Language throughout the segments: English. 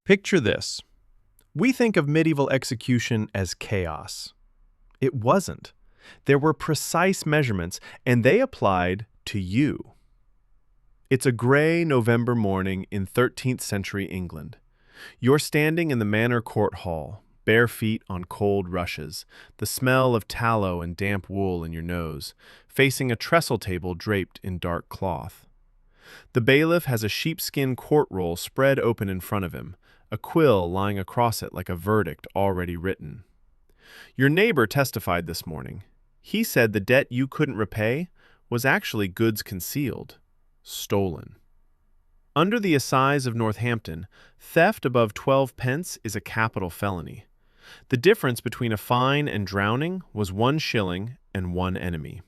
Picture this. We think of medieval execution as chaos. It wasn't. There were precise measurements, and they applied to you. It's a gray November morning in 13th century England. You're standing in the manor court hall, bare feet on cold rushes, the smell of tallow and damp wool in your nose, facing a trestle table draped in dark cloth. The bailiff has a sheepskin court roll spread open in front of him, a quill lying across it like a verdict already written. Your neighbor testified this morning. He said the debt you couldn't repay was actually goods concealed, stolen. Under the Assize of Northampton, theft above 12 pence is a capital felony. The difference between a fine and drowning was 1 shilling and 1 enemy.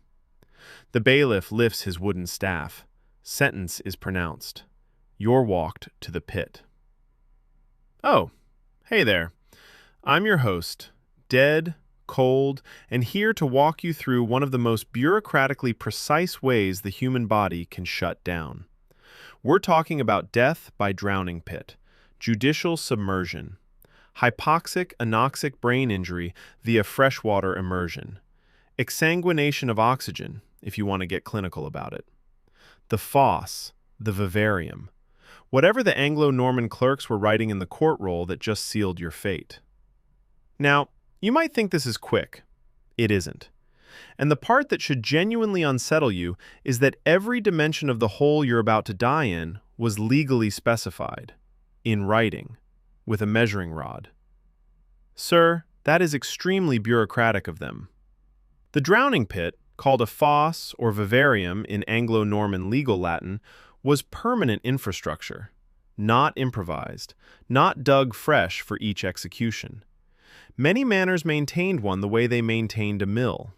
The bailiff lifts his wooden staff. Sentence is pronounced. You're walked to the pit. Oh, hey there. I'm your host, dead, cold, and here to walk you through one of the most bureaucratically precise ways the human body can shut down. We're talking about death by drowning pit, judicial submersion, hypoxic anoxic brain injury via freshwater immersion, exsanguination of oxygen, if you want to get clinical about it, the fosse, the vivarium, whatever the Anglo-Norman clerks were writing in the court roll that just sealed your fate. Now, you might think this is quick. It isn't. And the part that should genuinely unsettle you is that every dimension of the hole you're about to die in was legally specified, in writing, with a measuring rod. Sir, that is extremely bureaucratic of them. The drowning pit, called a fosse or vivarium in Anglo-Norman legal Latin, was permanent infrastructure, not improvised, not dug fresh for each execution. Many manors maintained one the way they maintained a mill.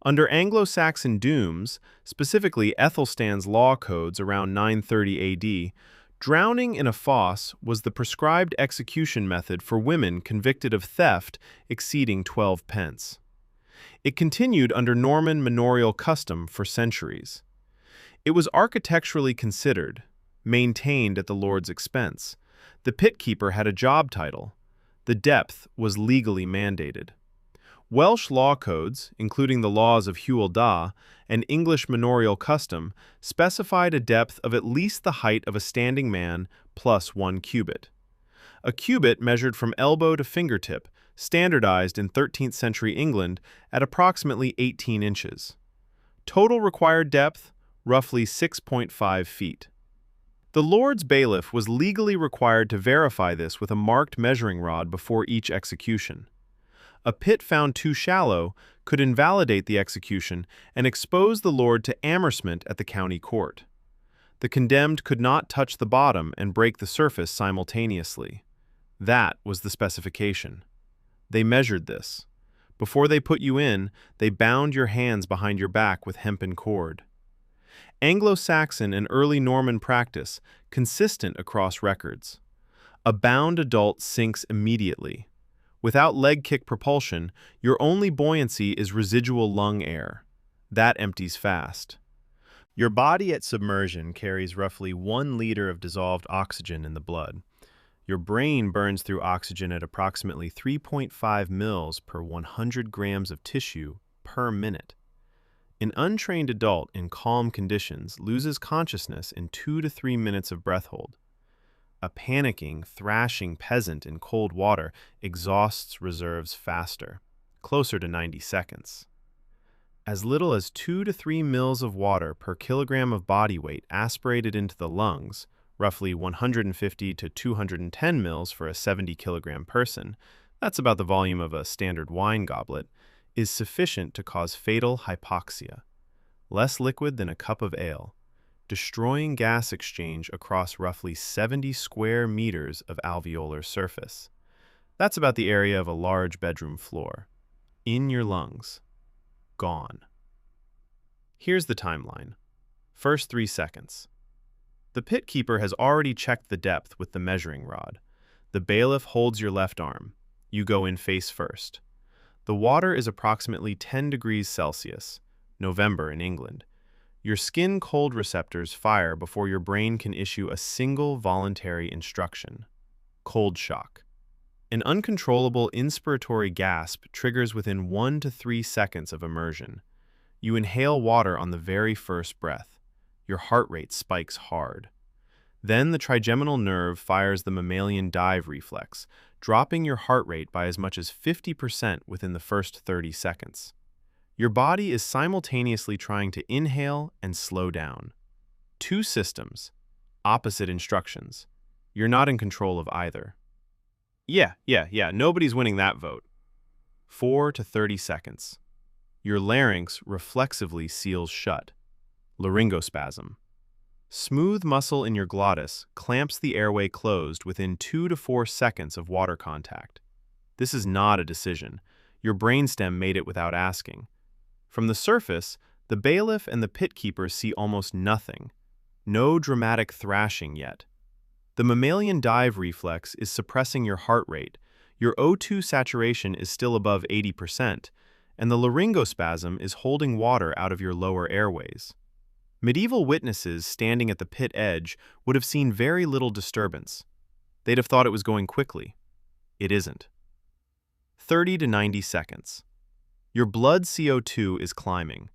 Under Anglo-Saxon dooms, specifically Ethelstan's law codes around 930 A.D., drowning in a fosse was the prescribed execution method for women convicted of theft exceeding 12 pence. It continued under Norman manorial custom for centuries. It was architecturally considered, maintained at the lord's expense. The pit keeper had a job title. The depth was legally mandated. Welsh law codes, including the laws of Hywel Dda and English manorial custom, specified a depth of at least the height of a standing man plus 1 cubit. A cubit measured from elbow to fingertip, standardized in 13th century England at approximately 18 inches. Total required depth, roughly 6.5 feet. The Lord's bailiff was legally required to verify this with a marked measuring rod before each execution. A pit found too shallow could invalidate the execution and expose the Lord to amercement at the county court. The condemned could not touch the bottom and break the surface simultaneously. That was the specification. They measured this. Before they put you in, they bound your hands behind your back with hempen cord. Anglo-Saxon and early Norman practice, consistent across records. A bound adult sinks immediately. Without leg kick propulsion, your only buoyancy is residual lung air. That empties fast. Your body at submersion carries roughly 1 liter of dissolved oxygen in the blood. Your brain burns through oxygen at approximately 3.5 mils per 100 grams of tissue per minute. An untrained adult in calm conditions loses consciousness in 2 to 3 minutes of breath hold. A panicking, thrashing peasant in cold water exhausts reserves faster, closer to 90 seconds. As little as 2 to 3 mils of water per kilogram of body weight aspirated into the lungs, roughly 150 to 210 mils for a 70-kilogram person, that's about the volume of a standard wine goblet, is sufficient to cause fatal hypoxia, less liquid than a cup of ale, destroying gas exchange across roughly 70 square meters of alveolar surface. That's about the area of a large bedroom floor. In your lungs. Gone. Here's the timeline. First 3 seconds. The pit keeper has already checked the depth with the measuring rod. The bailiff holds your left arm. You go in face first. The water is approximately 10 degrees Celsius, November in England. Your skin cold receptors fire before your brain can issue a single voluntary instruction. Cold shock. An uncontrollable inspiratory gasp triggers within 1 to 3 seconds of immersion. You inhale water on the very first breath. Your heart rate spikes hard. Then the trigeminal nerve fires the mammalian dive reflex, dropping your heart rate by as much as 50% within the first 30 seconds. Your body is simultaneously trying to inhale and slow down. Two systems, opposite instructions. You're not in control of either. Yeah, nobody's winning that vote. 4 to 30 seconds. Your larynx reflexively seals shut. Laryngospasm. Smooth muscle in your glottis clamps the airway closed within 2 to 4 seconds of water contact. This is not a decision. Your brainstem made it without asking. From the surface, the bailiff and the pit keeper see almost nothing. No dramatic thrashing yet. The mammalian dive reflex is suppressing your heart rate, your O2 saturation is still above 80%, and the laryngospasm is holding water out of your lower airways. Medieval witnesses standing at the pit edge would have seen very little disturbance. They'd have thought it was going quickly. It isn't. 30 to 90 seconds. Your blood CO2 is climbing.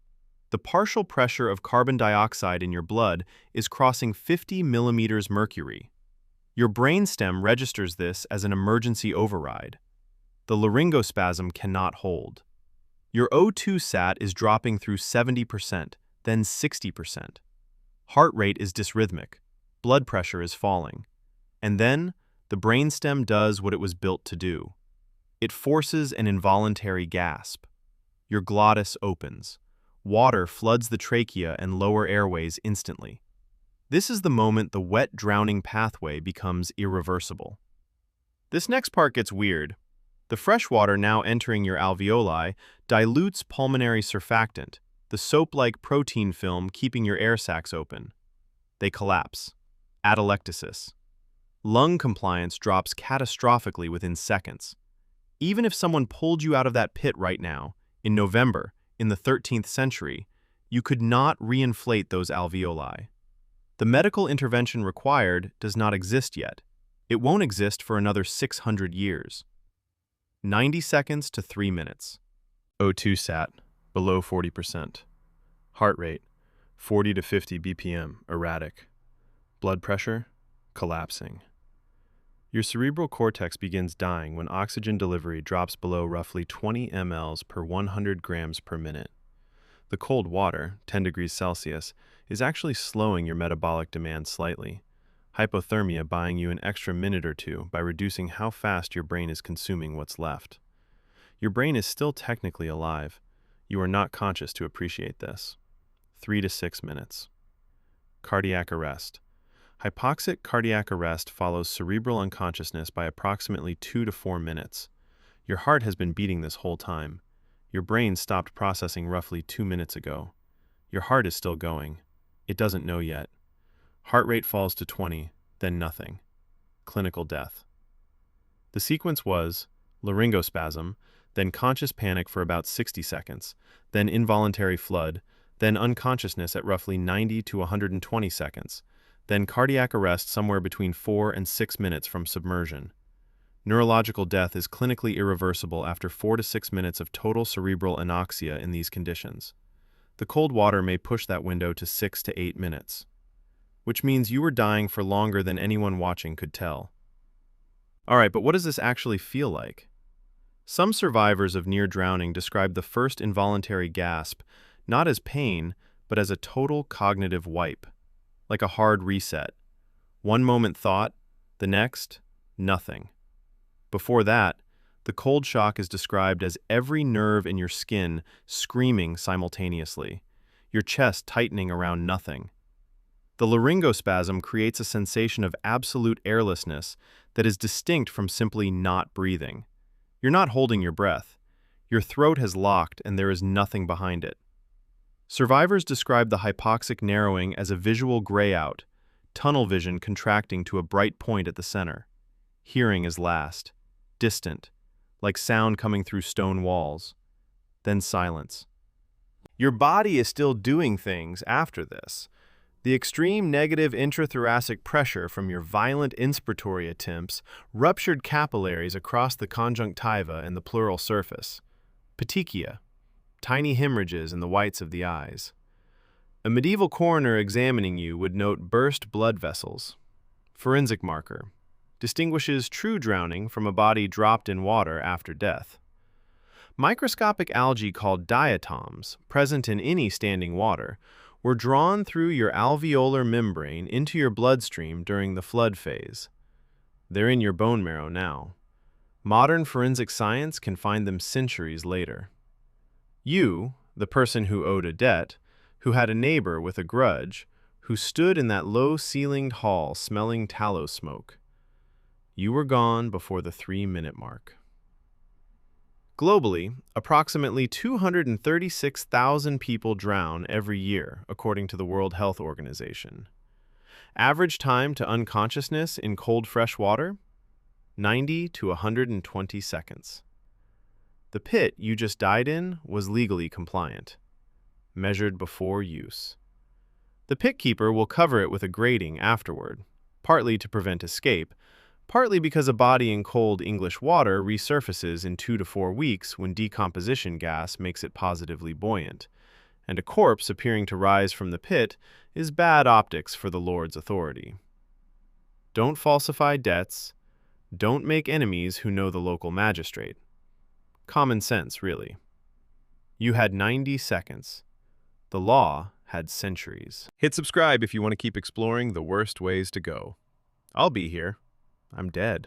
The partial pressure of carbon dioxide in your blood is crossing 50 millimeters mercury. Your brainstem registers this as an emergency override. The laryngospasm cannot hold. Your O2 sat is dropping through 70%, then 60%. Heart rate is dysrhythmic. Blood pressure is falling. And then, the brainstem does what it was built to do. It forces an involuntary gasp. Your glottis opens. Water floods the trachea and lower airways instantly. This is the moment the wet drowning pathway becomes irreversible. This next part gets weird. The fresh water now entering your alveoli dilutes pulmonary surfactant, the soap-like protein film keeping your air sacs open. They collapse. Atelectasis. Lung compliance drops catastrophically within seconds. Even if someone pulled you out of that pit right now, in November, in the 13th century, you could not reinflate those alveoli. The medical intervention required does not exist yet. It won't exist for another 600 years. 90 seconds to 3 minutes. O2 sat, below 40%. Heart rate, 40 to 50 BPM, erratic. Blood pressure, collapsing. Your cerebral cortex begins dying when oxygen delivery drops below roughly 20 mL per 100 grams per minute. The cold water, 10 degrees Celsius, is actually slowing your metabolic demand slightly. Hypothermia buying you an extra minute or two by reducing how fast your brain is consuming what's left. Your brain is still technically alive. You are not conscious to appreciate this. 3 to 6 minutes. Cardiac arrest. Hypoxic cardiac arrest follows cerebral unconsciousness by approximately 2 to 4 minutes. Your heart has been beating this whole time. Your brain stopped processing roughly 2 minutes ago. Your heart is still going. It doesn't know yet. Heart rate falls to 20, then nothing. Clinical death. The sequence was laryngospasm, then conscious panic for about 60 seconds, then involuntary flood, then unconsciousness at roughly 90 to 120 seconds, then cardiac arrest somewhere between 4 and 6 minutes from submersion. Neurological death is clinically irreversible after 4 to 6 minutes of total cerebral anoxia in these conditions. The cold water may push that window to 6 to 8 minutes, which means you were dying for longer than anyone watching could tell. All right, but what does this actually feel like? Some survivors of near drowning describe the first involuntary gasp not as pain, but as a total cognitive wipe, like a hard reset. One moment thought, the next, nothing. Before that, the cold shock is described as every nerve in your skin screaming simultaneously, your chest tightening around nothing. The laryngospasm creates a sensation of absolute airlessness that is distinct from simply not breathing. You're not holding your breath. Your throat has locked and there is nothing behind it. Survivors describe the hypoxic narrowing as a visual grayout, tunnel vision contracting to a bright point at the center. Hearing is last, distant, like sound coming through stone walls. Then silence. Your body is still doing things after this. The extreme negative intrathoracic pressure from your violent inspiratory attempts ruptured capillaries across the conjunctiva and the pleural surface. Petechia, tiny hemorrhages in the whites of the eyes. A medieval coroner examining you would note burst blood vessels. Forensic marker. Distinguishes true drowning from a body dropped in water after death. Microscopic algae called diatoms, present in any standing water, were drawn through your alveolar membrane into your bloodstream during the flood phase. They're in your bone marrow now. Modern forensic science can find them centuries later. You, the person who owed a debt, who had a neighbor with a grudge, who stood in that low-ceilinged hall smelling tallow smoke. You were gone before the 3-minute mark. Globally, approximately 236,000 people drown every year, according to the World Health Organization. Average time to unconsciousness in cold fresh water? 90 to 120 seconds. The pit you just died in was legally compliant, measured before use. The pit keeper will cover it with a grating afterward, partly to prevent escape, partly because a body in cold English water resurfaces in 2 to 4 weeks when decomposition gas makes it positively buoyant, and a corpse appearing to rise from the pit is bad optics for the Lord's authority. Don't falsify debts. Don't make enemies who know the local magistrate. Common sense, really. You had 90 seconds. The law had centuries. Hit subscribe if you want to keep exploring the worst ways to go. I'll be here. I'm dead.